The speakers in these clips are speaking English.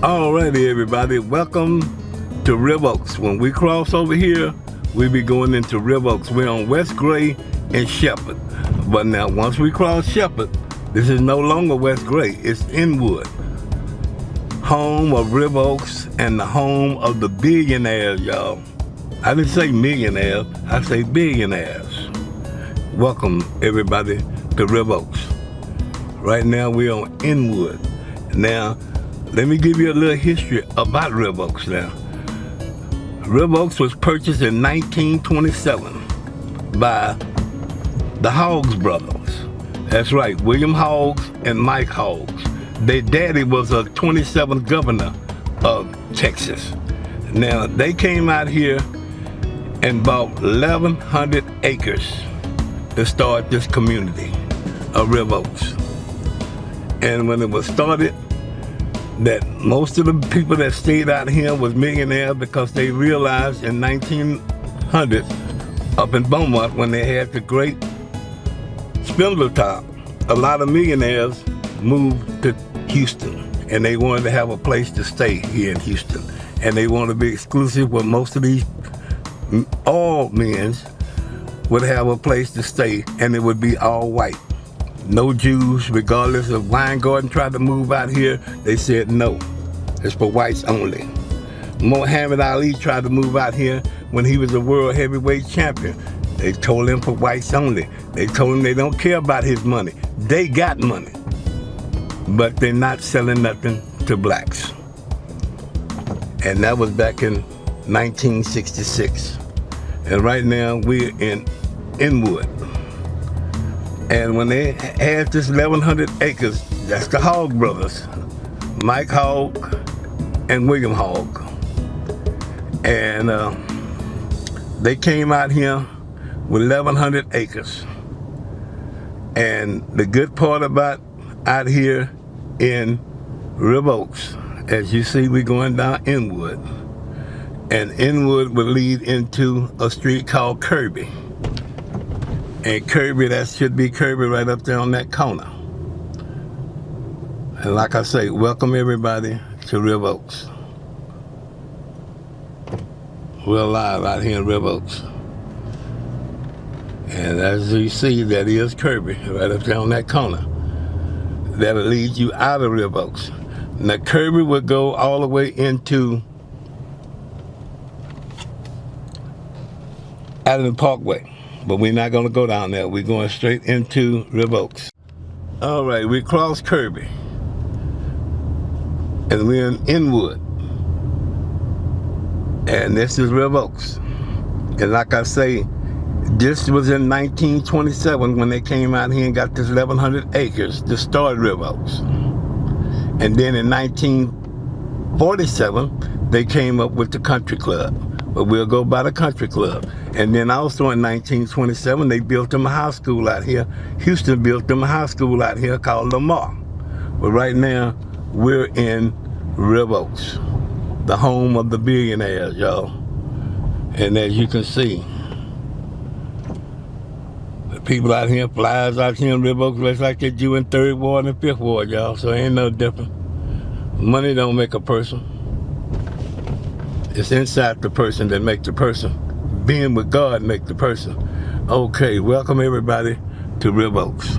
Alrighty, everybody, welcome to Riv Oaks. When we cross over here, we be going into Riv Oaks. We're on West Gray and Shepherd. But now, once we cross Shepherd, this is no longer West Gray, it's Inwood, home of Riv Oaks and the home of the billionaires, y'all. I didn't say millionaires, I say billionaires. Welcome, everybody, to Riv Oaks. Right now, we're on Inwood. Now, let me give you a little history about Riv Oaks now. Riv Oaks was purchased in 1927 by the Hoggs brothers. That's right, William Hoggs and Mike Hoggs. Their daddy was a 27th governor of Texas. Now, they came out here and bought 1,100 acres to start this community of Riv Oaks. And when it was started, that most of the people that stayed out here was millionaires because they realized in 1900 up in Beaumont when they had the great Spindletop, a lot of millionaires moved to Houston and they wanted to have a place to stay here in Houston, and they wanted to be exclusive with most of these, all men would have a place to stay and it would be all white. No Jews, regardless of Weingarten tried to move out here, they said no, it's for whites only. Muhammad Ali tried to move out here when he was a world heavyweight champion. They told him for whites only. They told him they don't care about his money. They got money, but they're not selling nothing to blacks. And that was back in 1966. And right now we're in Inwood. And when they had this 1,100 acres, that's the Hogg brothers, Mike Hogg and William Hogg. And they came out here with 1,100 acres. And the good part about out here in Riv Oaks, as you see, we're going down Inwood. And Inwood will lead into a street called Kirby. And Kirby, that should be Kirby right up there on that corner. And like I say, welcome everybody to Riv Oaks. We're live out here in Riv Oaks. And as you see, that is Kirby right up there on that corner. That'll lead you out of Riv Oaks. Now Kirby will go all the way into Adams Parkway. But we're not gonna go down there. We're going straight into Riv Oaks. All right, we crossed Kirby. And we're in Inwood. And this is Riv Oaks. And like I say, this was in 1927 when they came out here and got this 1,100 acres to start Riv Oaks. And then in 1947, they came up with the country club. But we'll go by the country club. And then also in 1927, they built them a high school out here. Houston built them a high school out here called Lamar. But right now, we're in Riv Oaks, the home of the billionaires, y'all. And as you can see, the people out here, flies out here in Riv Oaks, looks like they do in 3rd Ward and 5th Ward, y'all. So ain't no different. Money don't make a person. It's inside the person that makes the person. Being with God make the person. Okay, welcome everybody to Riv Oaks.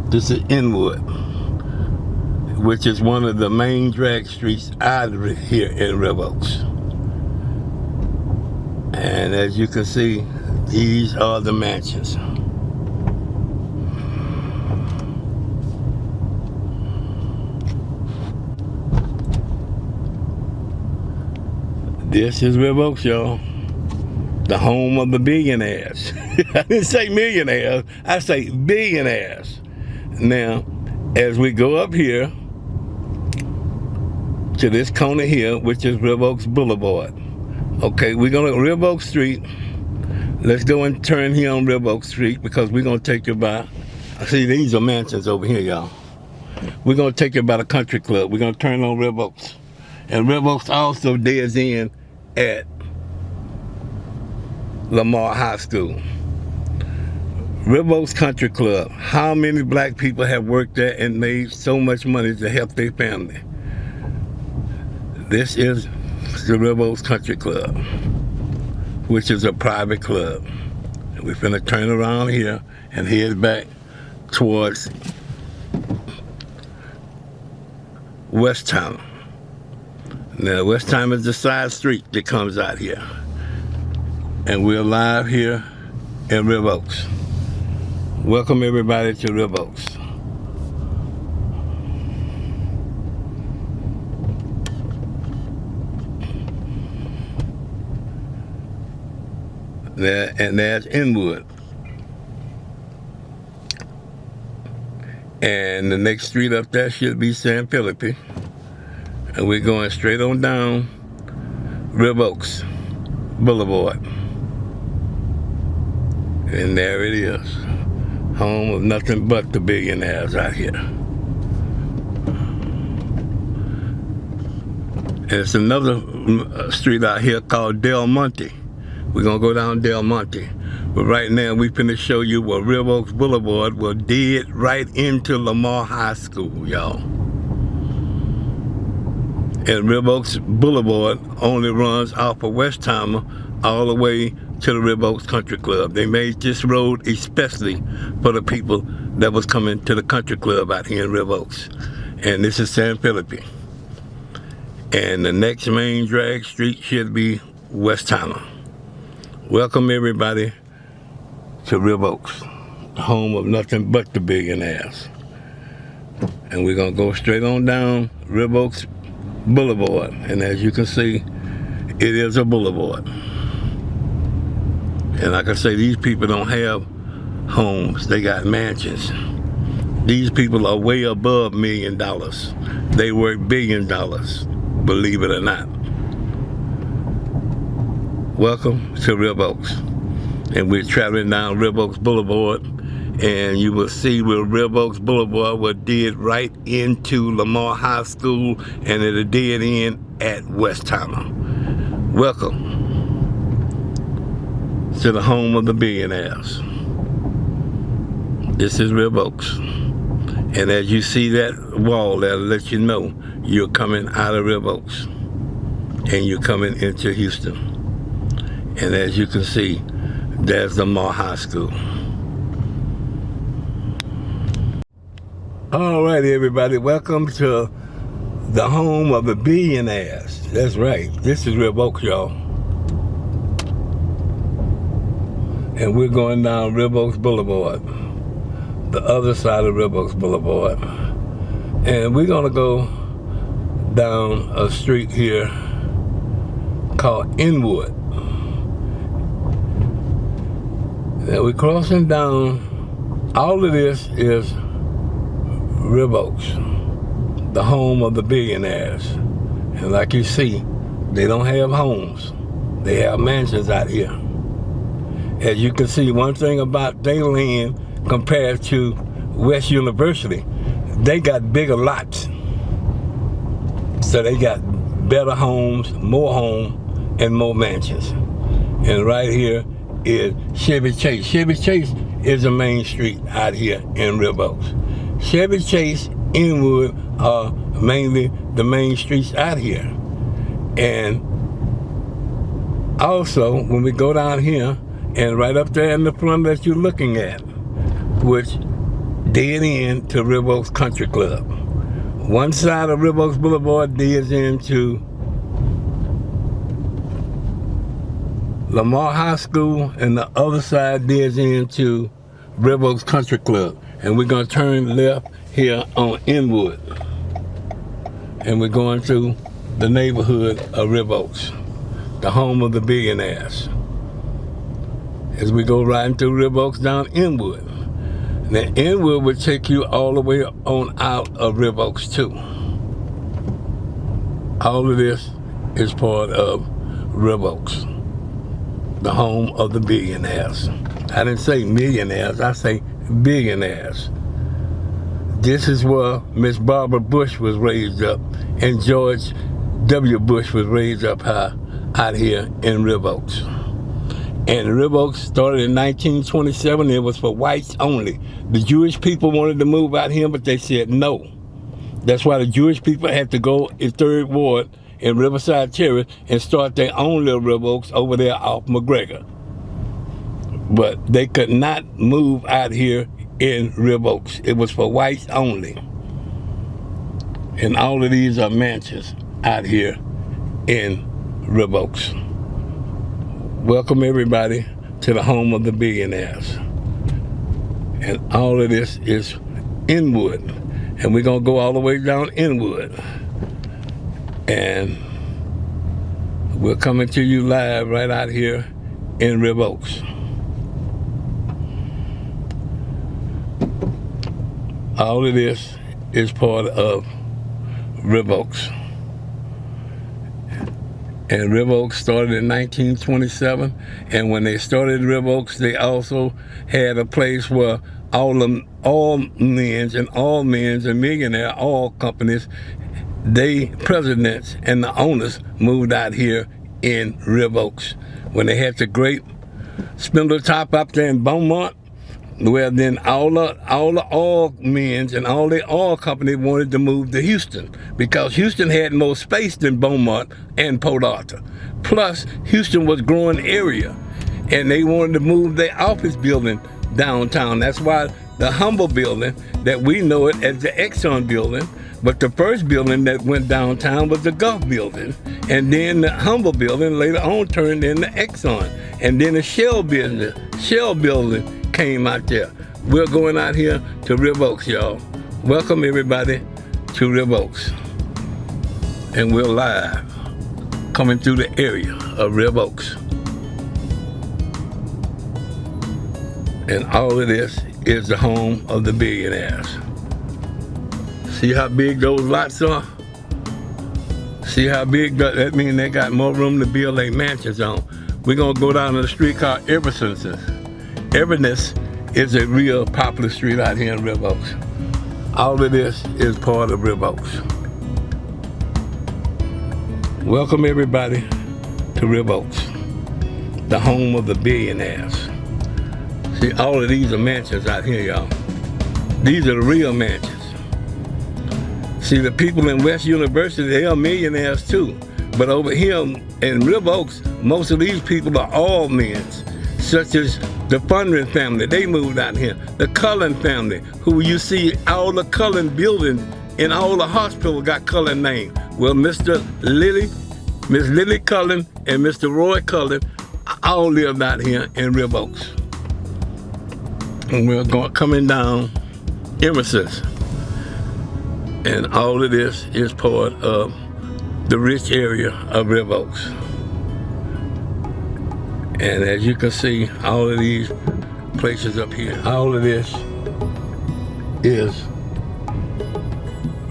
This is Inwood, which is one of the main drag streets out of here in Riv Oaks. And as you can see, these are the mansions. This is Riv Oaks, y'all. The home of the billionaires. I didn't say millionaires, I say billionaires. Now, as we go up here to this corner here, which is Riv Oaks Boulevard. Okay, we're gonna Riv Oaks Street. Let's go and turn here on Riv Oaks Street because we're gonna take you by, I see these are mansions over here, y'all. We're gonna take you by the country club. We're gonna turn on Riv Oaks. And Riv Oaks also deads in at Lamar High School. Riv Oaks Country Club. How many black people have worked there and made so much money to help their family? This is the River Oaks Country Club, which is a private club. We're finna turn around here and head back towards Westheimer. Now, Westheimer is the side street that comes out here. And we're live here in River Oaks. Welcome everybody to River Oaks. And there's Inwood. And the next street up there should be San Felipe. And we're going straight on down River Oaks Boulevard. And there it is. Home of nothing but the billionaires out here. And it's another street out here called Del Monte. We're gonna go down Del Monte. But right now we finna show you where River Oaks Boulevard will dead right into Lamar High School, y'all. And River Oaks Boulevard only runs off of Westheimer all the way to the River Oaks Country Club. They made this road especially for the people that was coming to the country club out here in River Oaks. And this is San Felipe. And the next main drag street should be Westheimer. Welcome everybody to River Oaks, home of nothing but the billionaires. And we're gonna go straight on down River Oaks Boulevard. And as you can see, it is a boulevard. And like I say, these people don't have homes, they got mansions. These people are way above $1 million. They worth $1 billion, believe it or not. Welcome to River Oaks. And we're traveling down River Oaks Boulevard, and you will see where River Oaks Boulevard will dead right into Lamar High School, and it'll dead end at Westheimer. Welcome to the home of the billionaires. This is River Oaks. And as you see that wall, that'll let you know you're coming out of River Oaks and you're coming into Houston. And as you can see, there's the Lamar High School. All right, everybody, welcome to the home of the billionaires. That's right, this is River Oaks, y'all. And we're going down River Oaks Boulevard, the other side of River Oaks Boulevard. And we're gonna go down a street here called Inwood. And we're crossing down, all of this is River Oaks, the home of the billionaires. And like you see, they don't have homes, they have mansions out here. As you can see, one thing about their land compared to West University, they got bigger lots. So they got better homes, more homes, and more mansions. And right here is Chevy Chase. Chevy Chase is the main street out here in River Oaks. Chevy Chase, Inwood are mainly the main streets out here. And also, when we go down here, and right up there in the front that you're looking at, which dead end to River Oaks Country Club. One side of River Oaks Boulevard dead into Lamar High School, and the other side dead into River Oaks Country Club. And we're gonna turn left here on Inwood. And we're going through the neighborhood of River Oaks, the home of the billionaires. As we go riding through River Oaks down Inwood. Now Inwood will take you all the way on out of River Oaks too. All of this is part of River Oaks, the home of the billionaires. I didn't say millionaires, I say billionaires. This is where Miss Barbara Bush was raised up, and George W. Bush was raised up high out here in River Oaks. And River Oaks started in 1927. It was for whites only. The Jewish people wanted to move out here, but they said no. That's why the Jewish people had to go in 3rd Ward in Riverside Terrace and start their own little Rib Oaks over there off McGregor. But they could not move out here in Rib Oaks. It was for whites only. And all of these are mansions out here in Rib Oaks. Welcome everybody to the home of the billionaires. And all of this is Inwood. And we're gonna go all the way down Inwood. And we're coming to you live right out here in Rib Oaks. All of this is part of Rib Oaks. And Rib Oaks started in 1927. And when they started Rib Oaks, they also had a place where all men's and millionaire, all companies, they presidents and the owners moved out here in Rib Oaks. When they had the great spindle top up there in Beaumont, well, then all the men's and all the oil company wanted to move to Houston because Houston had more space than Beaumont and Port Arthur. Plus, Houston was growing area, and they wanted to move their office building downtown. That's why the Humble building, that we know it as the Exxon building, but the first building that went downtown was the Gulf building, and then the Humble building later on turned into Exxon, and then the Shell building came out there. We're going out here to Rib Oaks, y'all. Welcome everybody to Rib Oaks. And we're live, coming through the area of Rib Oaks. And all of this is the home of the billionaires. See how big those lots are? See how big that means they got more room to build their mansions on. We're gonna go down to the street called Everson's. Everness is a real popular street out here in Rib Oaks. All of this is part of Rib Oaks. Welcome everybody to Rib Oaks, the home of the billionaires. See, all of these are mansions out here, y'all. These are the real mansions. See, the people in West University, they are millionaires too. But over here in Rib Oaks, most of these people are all men's, such as the Fundren family, they moved out here. The Cullen family, who you see all the Cullen buildings in all the hospitals got Cullen names. Well, Miss Lily Cullen and Mr. Roy Cullen all lived out here in Rib Oaks. And we're coming down Emerson's. And all of this is part of the rich area of Rib Oaks. And as you can see, all of these places up here, all of this is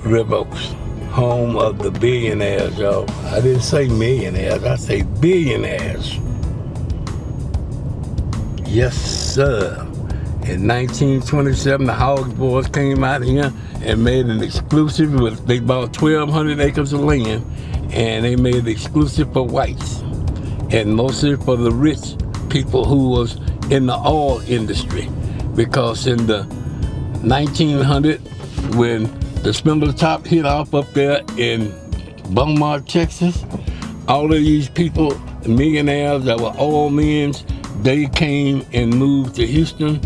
Rib Oaks, home of the billionaires, y'all. I didn't say millionaires, I say billionaires. Yes, sir. In 1927, the Hogs boys came out here and made an exclusive. They bought 1,200 acres of land, and they made it exclusive for whites, and mostly for the rich people who was in the oil industry. Because in the 1900, when the spindle top hit off up there in Beaumont, Texas, all of these people, millionaires that were oil men, they came and moved to Houston,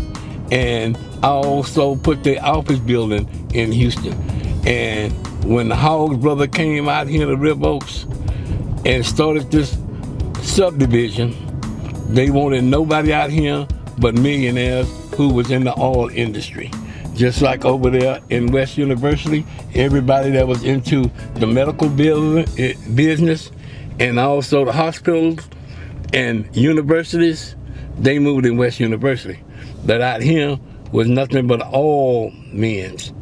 and also put their office building in Houston. And when the Hoggs brother came out here to Rib Oaks and started this subdivision, they wanted nobody out here but millionaires who was in the oil industry. Just like over there in West University, everybody that was into the medical business and also the hospitals and universities, they moved in West University. But out here was nothing but all men's.